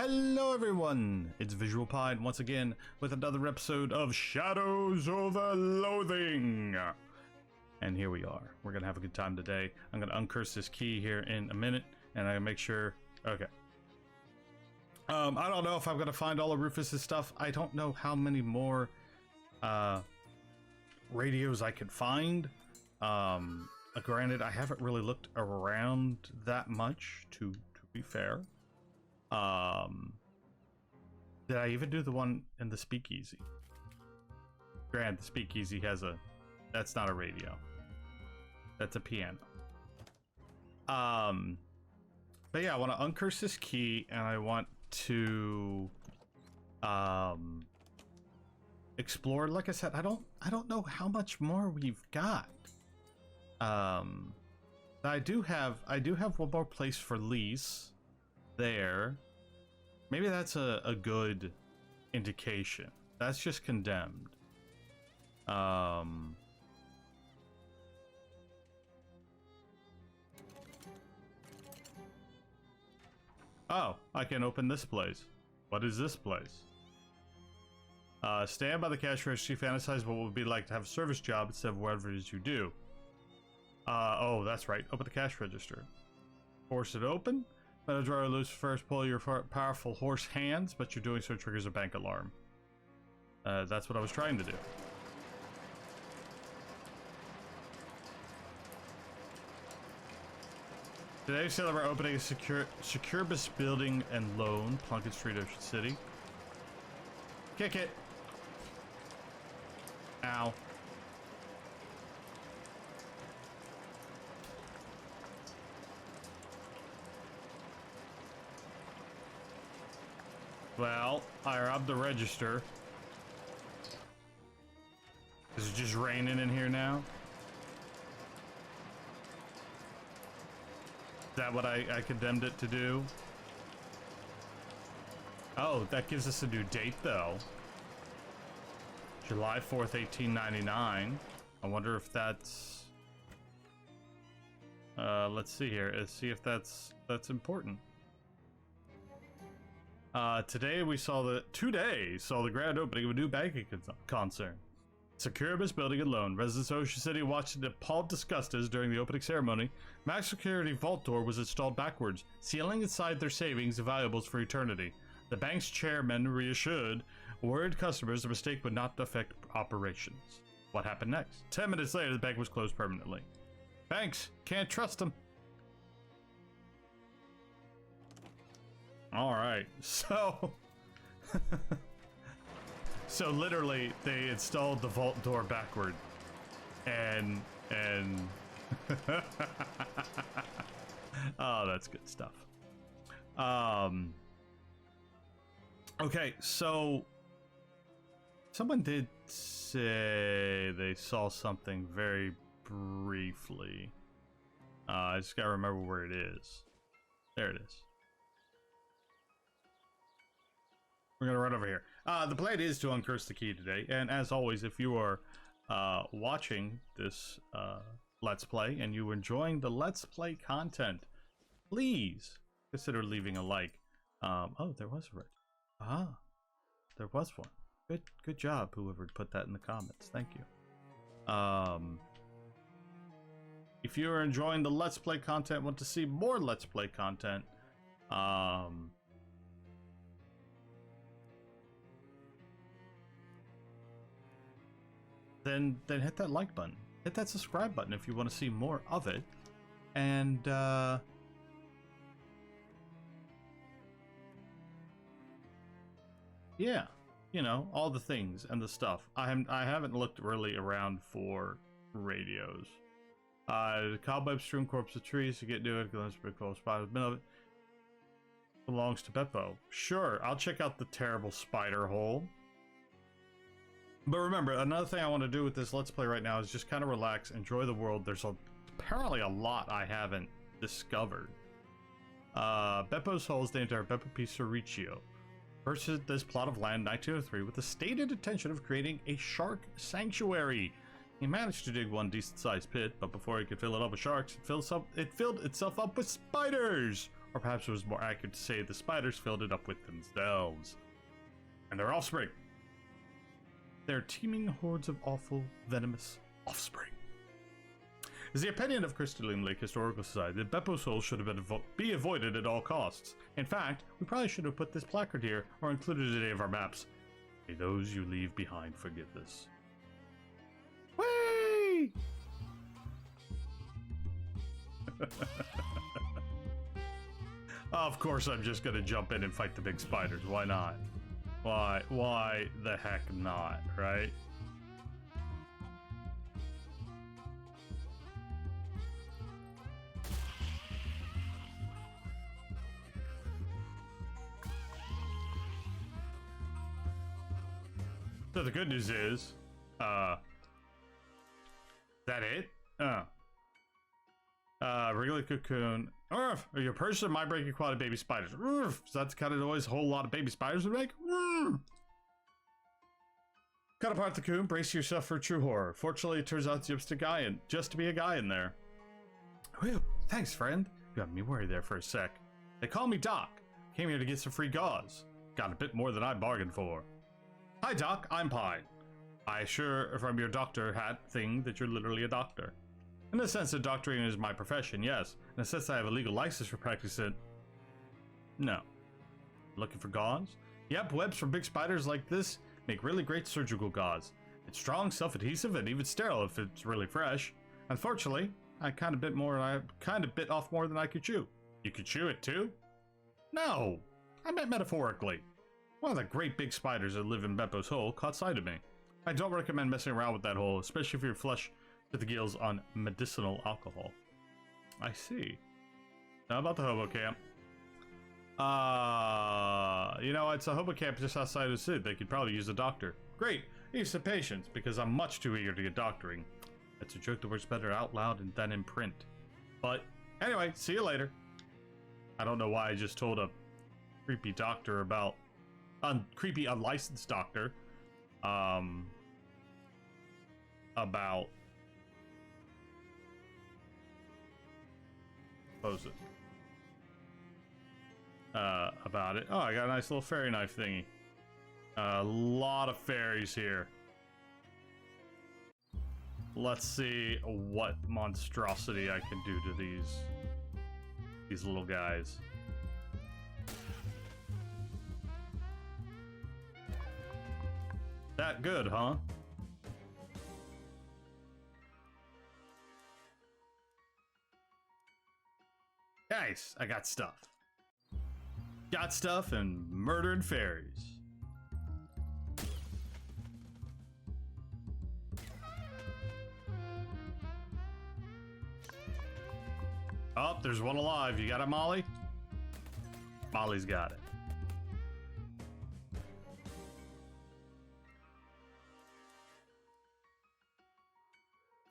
Hello everyone, it's Visual Pine once again with another episode of Shadows over Loathing. And here we are. We're gonna have a good time today. I'm gonna uncurse this key here in a minute, and I make sure. Okay. I don't know if I'm gonna find all of Rufus's stuff. I don't know how many more radios I could find. Granted, I haven't really looked around that much to be fair. Did I even do the one in the speakeasy? Granted, the speakeasy has that's not a radio. That's a piano. But yeah, I want to uncurse this key, and I want to, explore. Like I said, I don't know how much more we've got. I do have one more place for lease. There. Maybe that's a good indication. That's just condemned. Oh, I can open this place. What is this place? Stand by the cash register, fantasize what it would be like to have a service job instead of whatever it is you do. Oh, that's right. Open the cash register. Force it open. Let a drawer loose first, pull your powerful horse hands, but you're doing so triggers a bank alarm. That's what I was trying to do. Today we celebrate opening a Succubus building and loan, Plunkett Street, Ocean City. Kick it! Ow. Well, I robbed the register. Is it just raining in here now? Is that what I condemned it to do? Oh, that gives us a new date, though. July 4th, 1899. I wonder if that's... let's see here. Let's see if that's important. Today saw the grand opening of a new banking concern. Succubus Building and Loan. Residents of Ocean City watched in appalled disgust as during the opening ceremony, max security vault door was installed backwards, sealing inside their savings and valuables for eternity. The bank's chairman reassured worried customers the mistake would not affect operations. What happened next? 10 minutes later, the bank was closed permanently. Banks, can't trust them. All right, so so literally they installed the vault door backward, and oh, that's good stuff. Okay, so someone did say they saw something very briefly. I just gotta remember where it is. There it is. We're gonna run over here. The plan is to uncurse the key today, and as always, if you are watching this Let's Play and you're enjoying the Let's Play content, please consider leaving a like. Oh, there was a red. There was one. Good job, whoever put that in the comments. Thank you. If you're enjoying the Let's Play content, want to see more Let's Play content, then hit that like button. Hit that subscribe button if you want to see more of it. And yeah, you know, all the things and the stuff. I haven't looked really around for radios. Cobweb strewn corpse of trees to get new it. Belongs to Beppo. Sure, I'll check out the terrible spider hole. But remember, another thing I want to do with this Let's Play right now is just kind of relax, enjoy the world. There's apparently a lot I haven't discovered. Beppo's Hole is named after Beppo Pistoricio. Purchased this plot of land in 1903 with the stated intention of creating a shark sanctuary. He managed to dig one decent-sized pit, but before he could fill it up with sharks, it filled itself up with spiders. Or perhaps it was more accurate to say the spiders filled it up with themselves. And their offspring. They're teeming hordes of awful, venomous offspring. It's the opinion of Crystalline Lake Historical Society that Beppo souls should have be avoided at all costs. In fact, we probably should have put this placard here or included it in any of our maps. May those you leave behind forget this. Whee! Of course, I'm just gonna jump in and fight the big spiders. Why not? Why the heck not, right? So the good news is, that it? Regular cocoon. Urgh, are you a person of my breaking quality baby spiders? Urgh, is that the kind of noise a whole lot of baby spiders would make? Urgh. Cut apart the cocoon, brace yourself for true horror. Fortunately, it turns out just to be a guy in there. Whew, thanks, friend. You got me worried there for a sec. They call me Doc. Came here to get some free gauze. Got a bit more than I bargained for. Hi, Doc. I'm Pine. I assure from your doctor hat thing that you're literally a doctor. In the sense that doctoring is my profession, yes. In the sense that I have a legal license for practicing it, no. Looking for gauze? Yep, webs from big spiders like this make really great surgical gauze. It's strong, self-adhesive, and even sterile if it's really fresh. Unfortunately, I kind of bit off more than I could chew. You could chew it too? No, I meant metaphorically. One of the great big spiders that live in Beppo's hole caught sight of me. I don't recommend messing around with that hole, especially if you're flush to the gills on medicinal alcohol. I see. Now about the hobo camp. You know, it's a hobo camp just outside of the city. They could probably use a doctor. Great, use some patience, because I'm much too eager to get doctoring. That's a joke that works better out loud than in print. But anyway, see you later. I don't know why I just told a creepy doctor about creepy unlicensed doctor about close it about it. Oh, I got a nice little fairy knife thingy. A lot of fairies here. Let's see what monstrosity I can do to these little guys. That good, huh? Nice, I got stuff. Got stuff and murdering fairies. Oh, there's one alive. You got it, Molly? Molly's got it.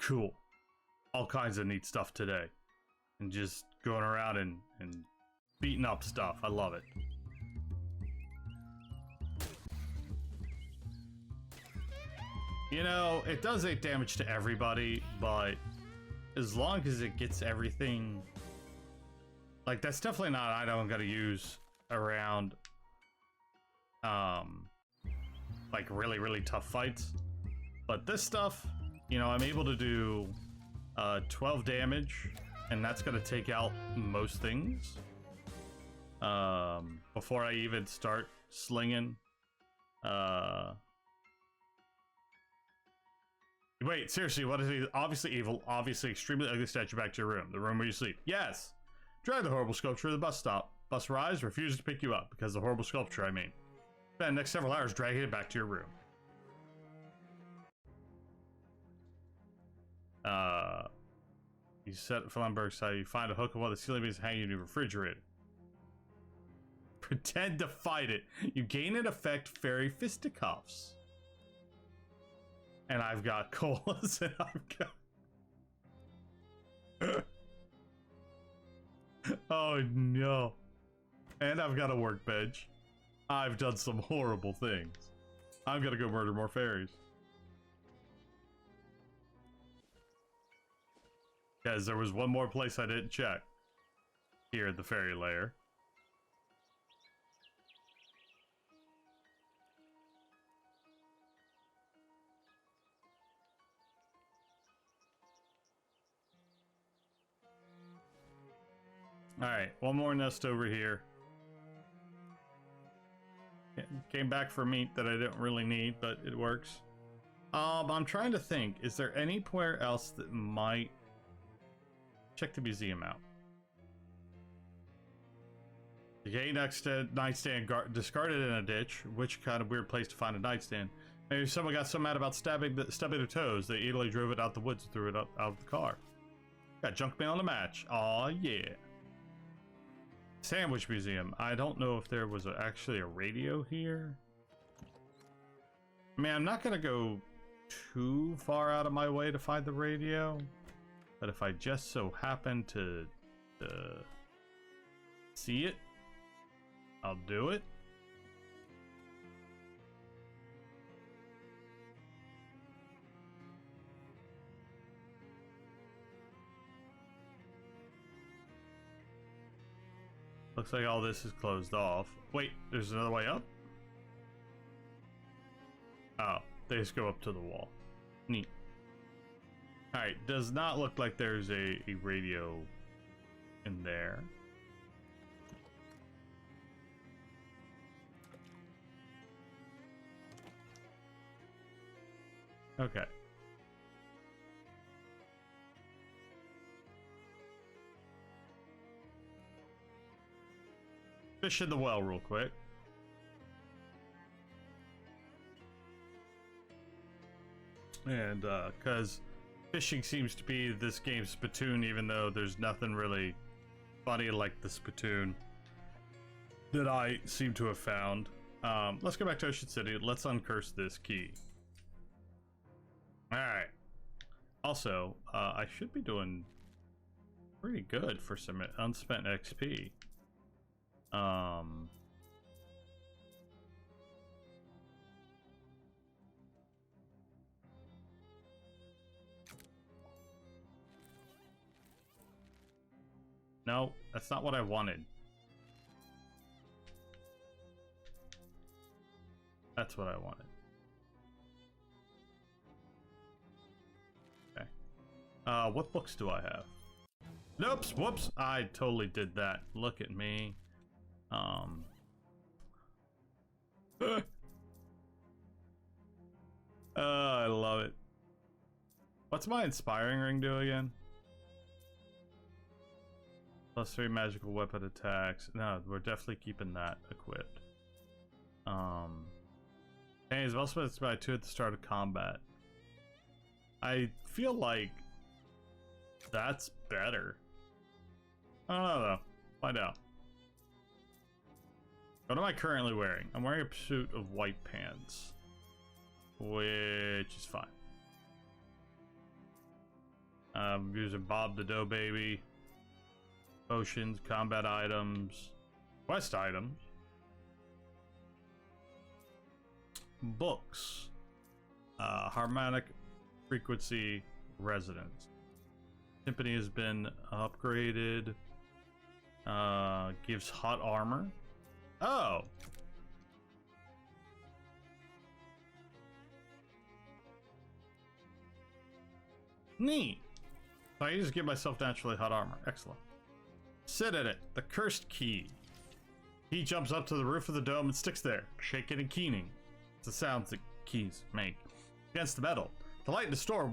Cool. All kinds of neat stuff today. And just going around and beating up stuff. I love it. You know, it does 8 damage to everybody, but as long as it gets everything... Like, that's definitely not an item I'm gonna use around, like, really, really tough fights. But this stuff, you know, I'm able to do 12 damage, and that's gonna take out most things before I even start slinging. Wait, seriously, what is he? Obviously evil, obviously extremely ugly statue back to your room, the room where you sleep. Yes! Drag the horrible sculpture to the bus stop. Bus arrives, refuses to pick you up, because the horrible sculpture, I mean. Spend the next several hours dragging it back to your room. You set Flamberg's side, you find a hook of one of the ceiling beams hanging in your refrigerator. Pretend to fight it. You gain an effect fairy fisticuffs. And I've got colas and I've got... Oh no. And I've got a workbench. I've done some horrible things. I'm gonna go murder more fairies. Guys, there was one more place I didn't check. here at the ferry layer. Alright, one more nest over here. Came back for meat that I didn't really need, but it works. I'm trying to think, is there anywhere else that might... Check the museum out. Decayed nightstand discarded in a ditch. Which kind of weird place to find a nightstand? Maybe someone got so mad about stubbing their toes, they easily drove it out the woods and threw it out of the car. Got junk mail on the match. Aw, yeah. Sandwich Museum. I don't know if there was actually a radio here. I mean, I'm not going to go too far out of my way to find the radio. But if I just so happen to see it, I'll do it. Looks like all this is closed off. Wait, there's another way up? Oh, they just go up to the wall. Neat. Alright, does not look like there's a radio in there. Okay. Fish in the well real quick. And because fishing seems to be this game's spittoon, even though there's nothing really funny like the spittoon that I seem to have found. Let's go back to Ocean City. Let's uncurse this key. Alright. Also, I should be doing pretty good for some unspent XP. No, that's not what I wanted. That's what I wanted. Okay. What books do I have? Nope, whoops, I totally did that. Look at me. I love it. What's my inspiring ring do again? +3 magical weapon attacks. No, we're definitely keeping that equipped. Hey, it's also by 2 at the start of combat. I feel like that's better. I don't know though. Find out. What am I currently wearing? I'm wearing a suit of white pants, which is fine. I'm using Bob the Dough Baby. Potions, combat items, quest items, books, harmonic frequency resonance. Timpani has been upgraded. Gives hot armor. Oh. Neat. So I can just give myself naturally hot armor. Excellent. Sit at it. The cursed key. He jumps up to the roof of the dome and sticks there, shaking and keening. It's the sounds that keys make. Against the metal. The light in the store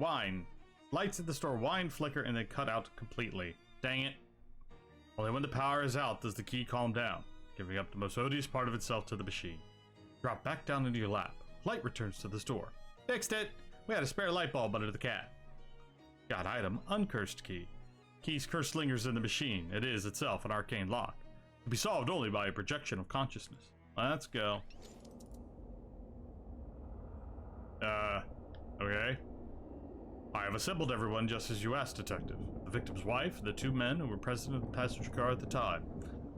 lights in the store flicker and then cut out completely. Dang it. Only when the power is out does the key calm down, giving up the most odious part of itself to the machine. Drop back down into your lap. Light returns to the store. Fixed it. We had a spare light bulb under the cat. Got item, uncursed key. Key's curse lingers in the machine. It is itself an arcane lock. To be solved only by a projection of consciousness. Let's go. Okay. I have assembled everyone just as you asked, Detective. The victim's wife and the 2 men who were present in the passenger car at the time.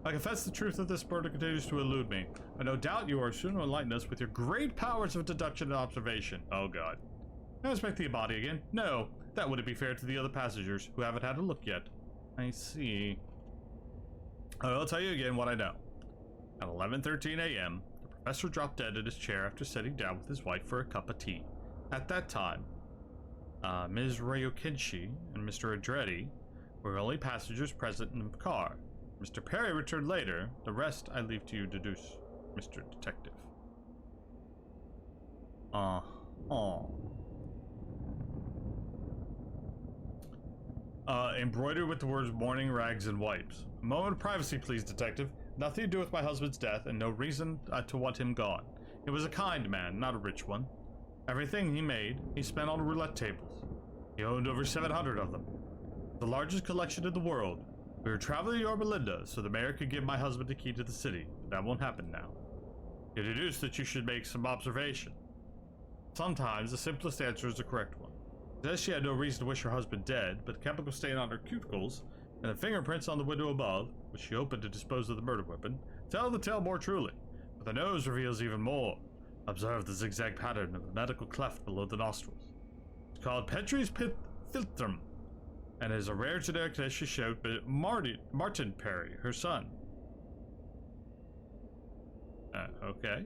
I confess the truth of this murder continues to elude me. I no doubt you are soon to enlighten us with your great powers of deduction and observation. Oh god. I expect the body again? No. That wouldn't be fair to the other passengers who haven't had a look yet. I see. I will tell you again what I know. At 11:13 a.m., the professor dropped dead in his chair after sitting down with his wife for a cup of tea. At that time, Ms. Ryukinshi and Mr. Andretti were only passengers present in the car. Mr. Perry returned later. The rest I leave to you to deduce, Mr. Detective. Embroidered with the words morning rags and wipes. A moment of privacy, please, Detective. Nothing to do with my husband's death, and no reason to want him gone. He was a kind man, not a rich one. Everything he made, he spent on roulette tables. He owned over 700 of them. The largest collection in the world. We were traveling to Yorba Linda, so the mayor could give my husband the key to the city. But that won't happen now. You deduced that you should make some observation. Sometimes the simplest answer is the correct one. She says she had no reason to wish her husband dead, but the chemical stain on her cuticles and the fingerprints on the window above, which she opened to dispose of the murder weapon, tell the tale more truly. But the nose reveals even more. Observe the zigzag pattern of the medical cleft below the nostrils. It's called Petrie's philtrum, and is a rare genetic dish she showed by Martin Perry, her son. Okay.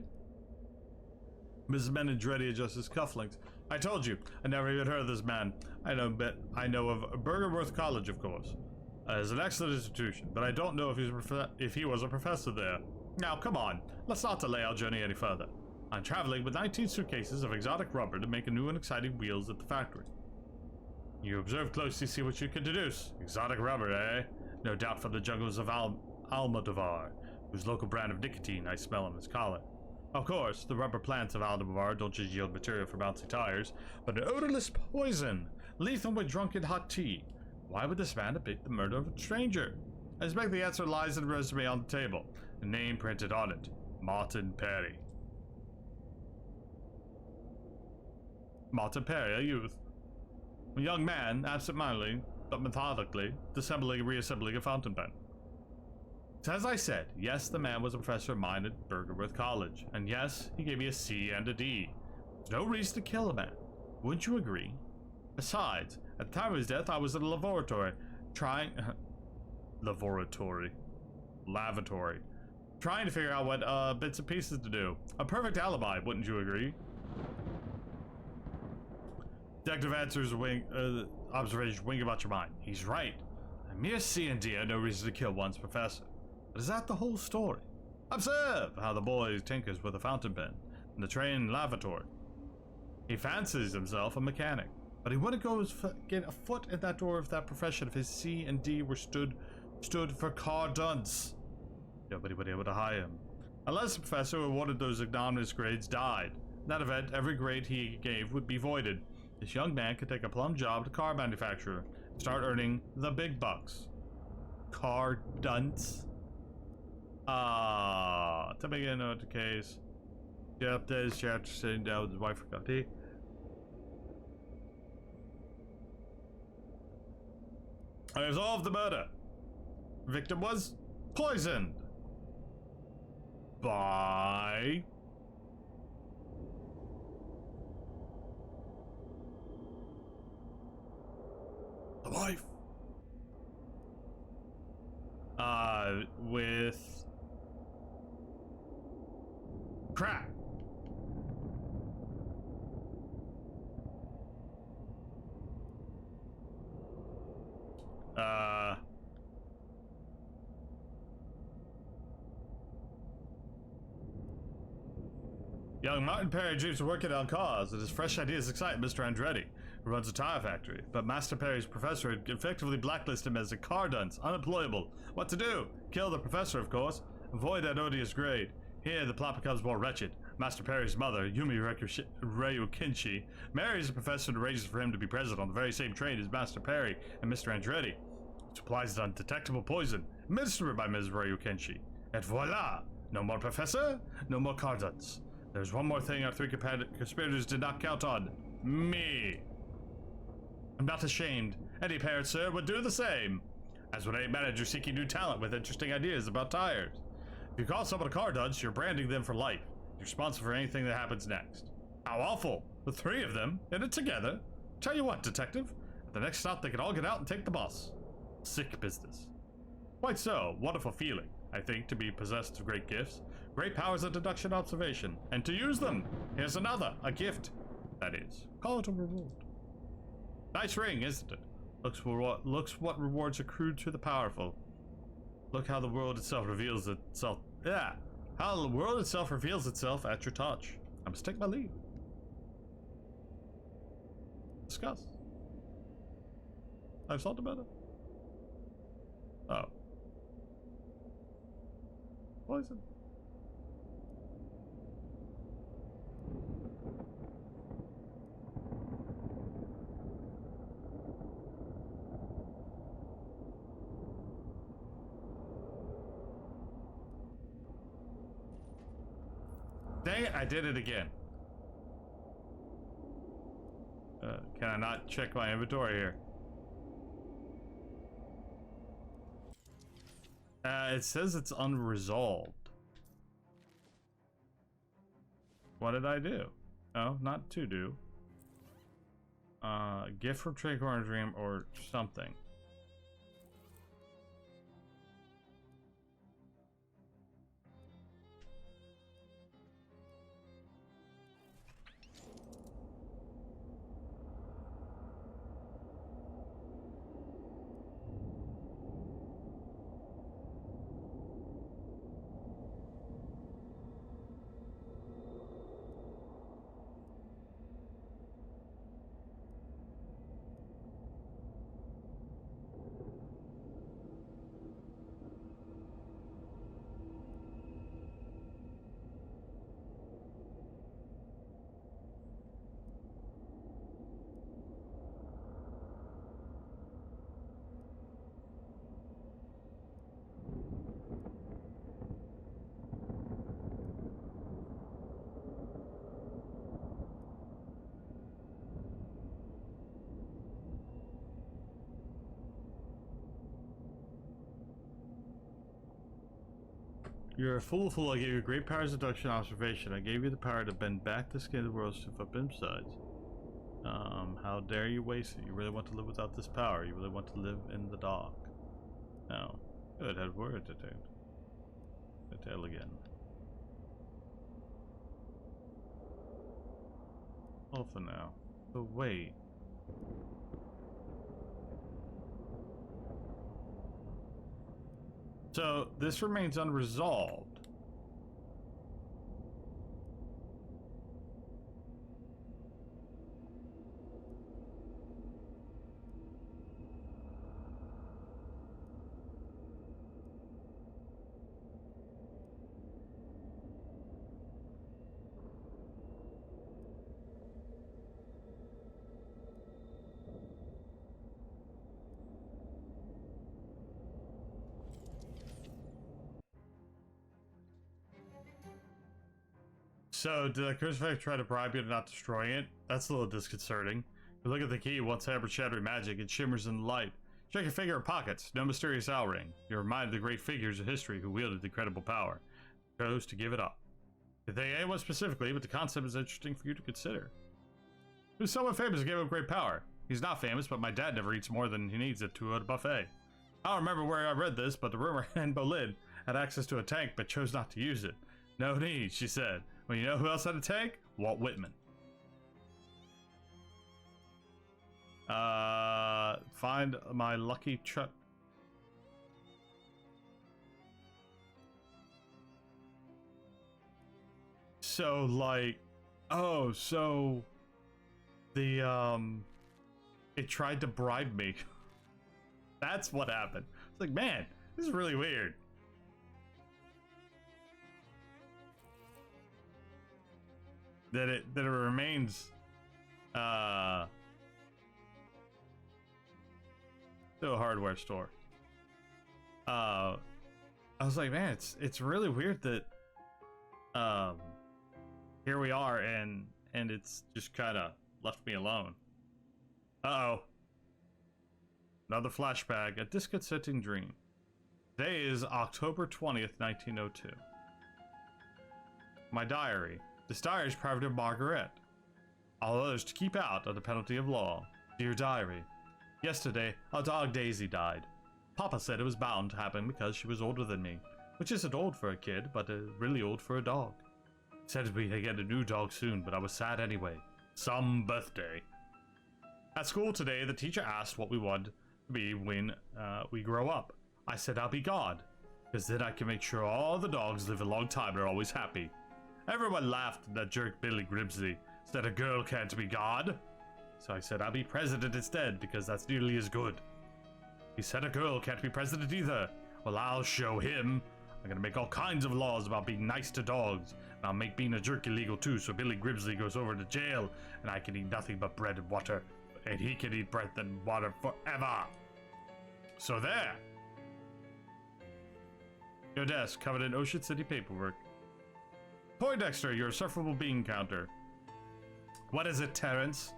Mrs. Menendretti adjusts his cufflinks. I told you, I never even heard of this man. I know of Bergerworth College, of course. It's an excellent institution, but I don't know if he was a professor there. Now, come on, let's not delay our journey any further. I'm traveling with 19 suitcases of exotic rubber to make new and exciting wheels at the factory. You observe closely, see what you can deduce. Exotic rubber, eh? No doubt from the jungles of Almodovar, whose local brand of nicotine I smell on his collar. Of course, the rubber plants of Almodovar don't just yield material for bouncy tires, but an odorless poison, lethal when drunk in hot tea. Why would this man abet the murder of a stranger? I suspect the answer lies in the resume on the table, a name printed on it, Martin Perry. Martin Perry, a youth. A young man, absent-mindedly, but methodically, disassembling and reassembling a fountain pen. As I said, yes, the man was a professor of mine at Bergerworth College, and yes, he gave me a C and a D. There's no reason to kill a man. Wouldn't you agree? Besides, at the time of his death, I was in a lavatory, trying to figure out what bits and pieces to do. A perfect alibi, wouldn't you agree? Detective answers observation, wing about your mind. He's right. A mere C and D had no reason to kill one's professor. But is that the whole story? Observe how the boy tinkers with a fountain pen in the train lavatory. He fancies himself a mechanic, but he wouldn't get a foot in that door of that profession if his C and D were stood for car dunce. Nobody would be able to hire him. Unless the professor who awarded those ignominious grades died. In that event, every grade he gave would be voided. This young man could take a plum job at a car manufacturer and start earning the big bucks. Car dunce? To begin with the case, Jeff days after sitting down with his wife for cup of tea. I resolved the murder. Victim was poisoned by the wife. With crack. Young Martin Perry dreams of working on cars, and his fresh ideas excite Mr. Andretti, who runs a tire factory. But Master Perry's professor had effectively blacklisted him as a car dunce, unemployable. What to do? Kill the professor, of course. Avoid that odious grade. Here, the plot becomes more wretched. Master Perry's mother, Yumi Ryukinshi, marries the professor and arranges for him to be present on the very same train as Master Perry and Mr. Andretti, which applies an undetectable poison, administered by Ms. Ryukinshi. And voila! No more professor, no more car dunce. There's one more thing our three conspirators did not count on. Me. I'm not ashamed. Any parent, sir, would do the same. As would any manager seeking new talent with interesting ideas about tires. If you call someone a car dunce, you're branding them for life. You're responsible for anything that happens next. How awful. The three of them, in it together. Tell you what, detective. At the next stop, they can all get out and take the bus. Sick business. Quite so. Wonderful feeling. I think, to be possessed of great gifts. Great powers of deduction observation. And to use them, here's another, a gift. That is, call it a reward. Nice ring, isn't it? Looks what rewards accrued to the powerful. Look how the world itself reveals itself. Yeah, how the world itself reveals itself at your touch. I must take my leave. Discuss. I've thought about it. Oh. Poison. Dang it, I did it again. Can I not check my inventory here? It says it's unresolved. What did I do? Oh, not to do. Gift from Tricorn Dream or something. You're a fool, I gave you great powers of deduction and observation. I gave you the power to bend back the skin of the world to flip insides. How dare you waste it? You really want to live without this power? You really want to live in the dark? No. Good, had word to do. The tale again. All for now. But wait. So, this remains unresolved. So, did the crucifix try to bribe you to not destroying it? That's a little disconcerting. You look at the key, once hammered shattering magic, it shimmers in the light. Check your finger or pockets, no mysterious owl ring. You're reminded of the great figures of history who wielded incredible power. Chose to give it up. You think anyone specifically, but the concept is interesting for you to consider. Who's someone famous who gave up great power? He's not famous, but my dad never eats more than he needs at a buffet. I don't remember where I read this, but the rumor Anne Boleyn had access to a tank, but chose not to use it. No need, she said. Well, you know who else had a tank? Walt Whitman. Find my lucky truck. So, like, oh, so the, it tried to bribe me. That's what happened. It's like, man, this is really weird. That it remains to a hardware store. I was like, man, it's really weird that here we are and it's just kind of left me alone. Uh-oh. Another flashback, a disconcerting dream. Today is October 20th, 1902. My diary. This diary is private of Margaret. All others to keep out of the penalty of law. Dear diary. Yesterday, our dog Daisy died. Papa said it was bound to happen because she was older than me. which isn't old for a kid, but really old for a dog. He said we'd get a new dog soon, but I was sad anyway. Some birthday. At school today, the teacher asked what we wanted to be when we grow up. I said I'll be God, because then I can make sure all the dogs live a long time and are always happy. Everyone laughed at that jerk Billy Grimsley said a girl can't be God. So I said I'll be president instead, because that's nearly as good. He said a girl can't be president either. Well, I'll show him. I'm gonna make all kinds of laws about being nice to dogs. And I'll make being a jerk illegal too, so Billy Grimsley goes over to jail, and I can eat nothing but bread and water. And he can eat bread and water forever. So there. Your desk, covered in Ocean City paperwork. Poindexter, your insufferable bean counter. What is it, Terrence?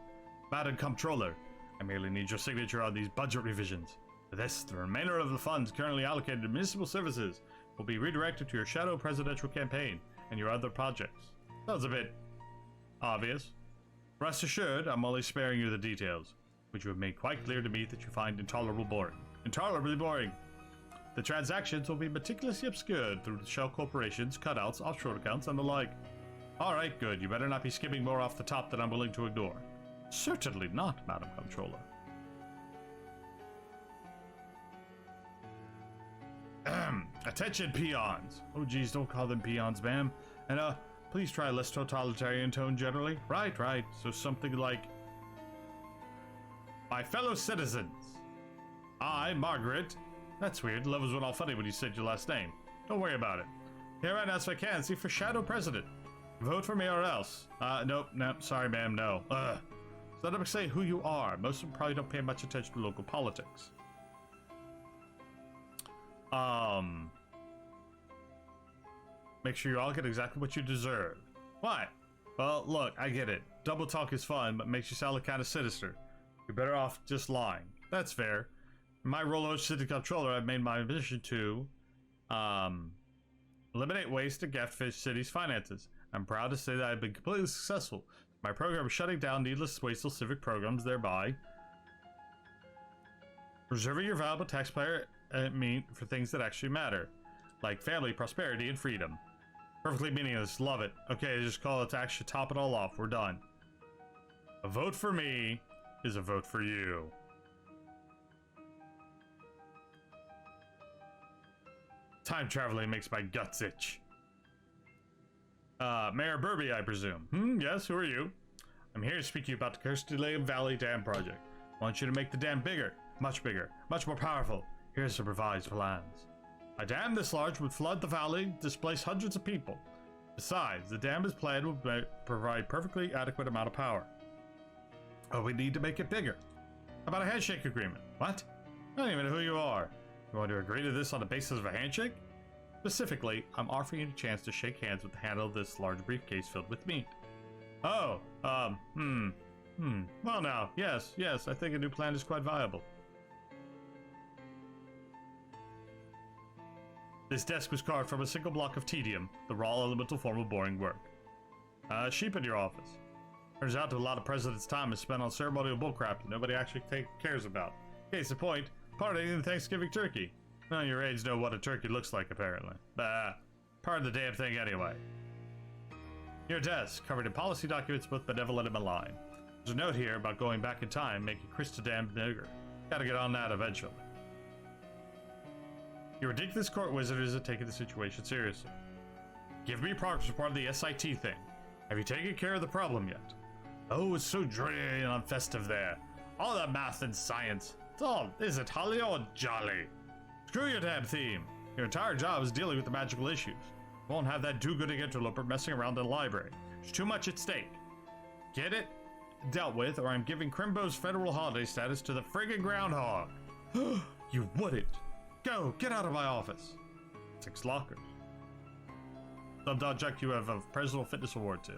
Madam Comptroller, I merely need your signature on these budget revisions. For this, the remainder of the funds currently allocated to municipal services will be redirected to your shadow presidential campaign and your other projects. Sounds a bit obvious. Rest assured, I'm only sparing you the details, which you have made quite clear to me that you find intolerably boring. The transactions will be meticulously obscured through the shell corporations, cutouts, offshore accounts, and the like. Alright, good. You better not be skimming more off the top than I'm willing to ignore. Certainly not, Madam Comptroller. Attention, peons. Oh, geez, don't call them peons, ma'am. And, please try a less totalitarian tone generally. Right. So something like... My fellow citizens. I, Margaret... That's weird. Levels went all funny when you said your last name. Don't worry about it. Here I announce vacancy for Shadow President. Vote for me or else. Nope, sorry ma'am, no. So let them say who you are. Most of them probably don't pay much attention to local politics. Make sure you all get exactly what you deserve. Why? Well, look, I get it. Double talk is fun, but makes you sound like kind of sinister. You're better off just lying. That's fair. In my role as city controller, I've made my mission to eliminate waste and gift fish city's finances. I'm proud to say that I've been completely successful. My program is shutting down needless, wasteful civic programs, thereby preserving your valuable taxpayer mean for things that actually matter, like family, prosperity, and freedom. Perfectly meaningless. Love it. Okay, just call it to actually top it all off. We're done. A vote for me is a vote for you. Time traveling makes my guts itch. Mayor Burby, I presume. Yes, who are you? I'm here to speak to you about the Kirsty Lake Valley Dam project. I want you to make the dam bigger, much more powerful. Here's some revised plans. A dam this large would flood the valley, displace hundreds of people. Besides, the dam is planned will provide perfectly adequate amount of power. Oh, we need to make it bigger. How about a handshake agreement? What? I don't even know who you are. You want to agree to this on the basis of a handshake? Specifically, I'm offering you a chance to shake hands with the handle of this large briefcase filled with meat. Oh, well now, yes, I think a new plan is quite viable. This desk was carved from a single block of tedium, the raw elemental form of boring work. Sheep in your office. Turns out that a lot of president's time is spent on ceremonial bullcrap that nobody actually cares about. Case in point, partying in Thanksgiving turkey. Well, your aides know what a turkey looks like, apparently. Part of the damn thing anyway. Your desk, covered in policy documents both benevolent and malign. There's a note here about going back in time, making Krista damn bigger. Gotta get on that eventually. Your ridiculous court wizard isn't taking the situation seriously. Give me progress report of the SIT thing. Have you taken care of the problem yet? Oh, it's so dreary and unfestive there. All that math and science. It's all, is it holly or jolly? Screw your damn theme. Your entire job is dealing with the magical issues. You won't have that do-gooding interloper messing around in the library. There's too much at stake. Get it dealt with, or I'm giving Crimbo's federal holiday status to the friggin' groundhog. You wouldn't. Go, get out of my office. 6 lockers. Some object you have a personal fitness award to.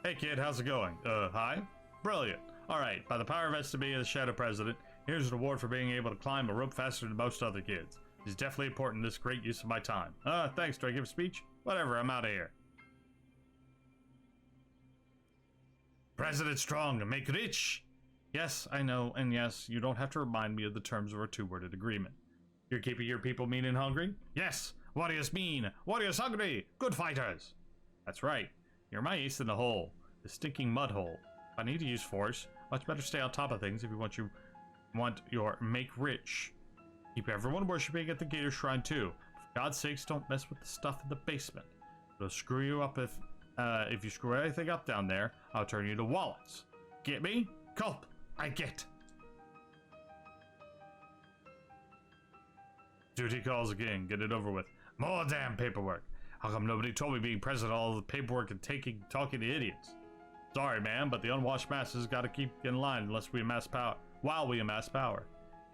Hey kid, how's it going? Hi? Brilliant. Alright, by the power vested in me as Shadow President, here's an award for being able to climb a rope faster than most other kids. It's definitely important, this great use of my time. Thanks, do I give a speech? Whatever, I'm out of here. President strong and make rich! Yes, I know, and yes, you don't have to remind me of the terms of our 2-worded agreement. You're keeping your people mean and hungry? Yes, Warriors mean, warriors hungry, good fighters. That's right. You're my ace in the hole, the stinking mud hole. If I need to use force, much better stay on top of things if you want your make rich. Keep everyone worshipping at the Gator Shrine too. For God's sakes, don't mess with the stuff in the basement. It'll screw you up if you screw anything up down there. I'll turn you to wallets. Get me? Culp, I get. Duty calls again. Get it over with. More damn paperwork. How come nobody told me being present all the paperwork and talking to idiots? Sorry, man, but the unwashed masses got to keep in line unless we amass power. While we amass power.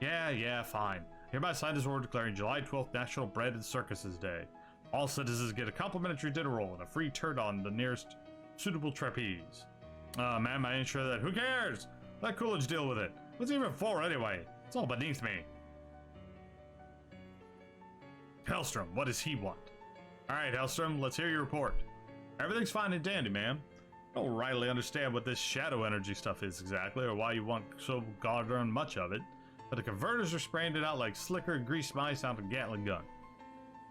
Yeah, fine. Hereby sign this order declaring July 12th National Bread and Circuses Day. All citizens get a complimentary dinner roll and a free turd on the nearest suitable trapeze. Ma'am, I ain't sure that. Who cares? Let Coolidge deal with it. What's it even for anyway? It's all beneath me. Hellstrom, what does he want? Alright, Hellstrom, let's hear your report. Everything's fine and dandy, ma'am. I don't rightly understand what this shadow energy stuff is exactly, or why you want so goddamn much of it, but the converters are spraying it out like slicker grease mice out of a Gatling gun.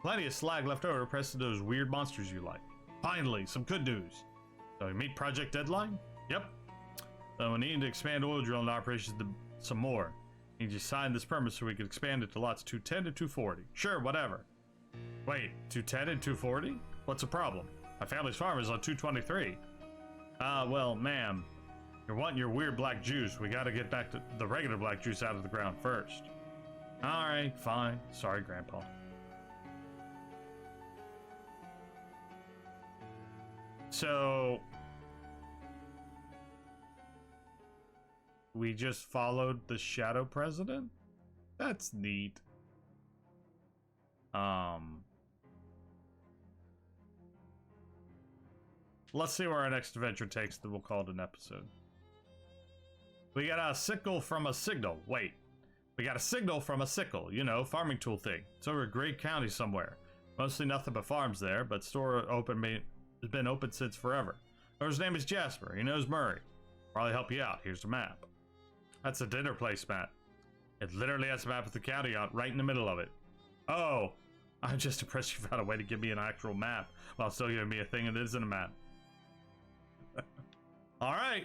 Plenty of slag left over to press to those weird monsters you like. Finally, some good news. So we meet project deadline? Yep. So we need to expand oil drilling operations some more. Need you sign this permit so we can expand it to lots 210 to 240. Sure, whatever. Wait, 210 and 240? What's the problem? My family's farm is on 223. Well, ma'am, you're wanting your weird black juice. We gotta get back to the regular black juice out of the ground first. Alright, fine. Sorry, Grandpa. So... we just followed the shadow president? That's neat. Let's see where our next adventure takes, then we'll call it an episode. We got a sickle from a signal. Wait. We got a signal from a sickle. You know, farming tool thing. It's over Gray County somewhere. Mostly nothing but farms there, but store has been open since forever. His name is Jasper. He knows Murray. Probably help you out. Here's the map. That's a dinner place map. It literally has a map of the county on right in the middle of it. Oh, I'm just impressed you found a way to give me an actual map while still giving me a thing that isn't a map. Alright,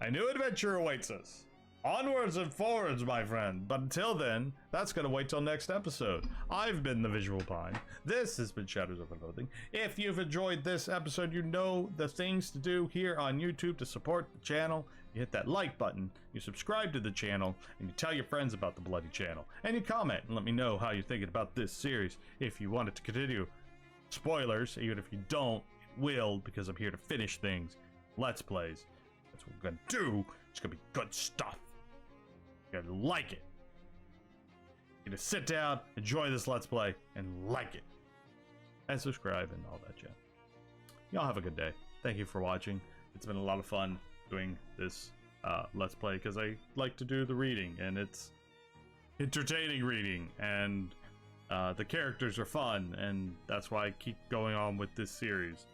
a new adventure awaits us. Onwards and forwards, my friend. But until then, that's going to wait till next episode. I've been the Visual Pine. This has been Shadows of Loathing. If you've enjoyed this episode, you know the things to do here on YouTube to support the channel. You hit that like button, you subscribe to the channel, and you tell your friends about the bloody channel. And you comment and let me know how you're thinking about this series if you want it to continue. Spoilers, even if you don't, it will, because I'm here to finish things. Let's plays. That's what we're gonna do. It's gonna be good stuff. You're gonna like it. You're gonna sit down, enjoy this Let's Play, and like it. And subscribe and all that jazz. Y'all have a good day. Thank you for watching. It's been a lot of fun doing this Let's Play because I like to do the reading, and it's entertaining reading, and the characters are fun, and that's why I keep going on with this series.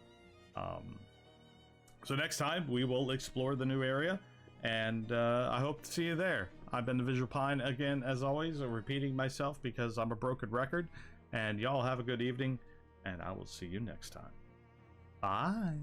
So next time we will explore the new area, and I hope to see you there. I've been the Visual Pine again, as always, repeating myself because I'm a broken record, and y'all have a good evening, and I will see you next time. Bye.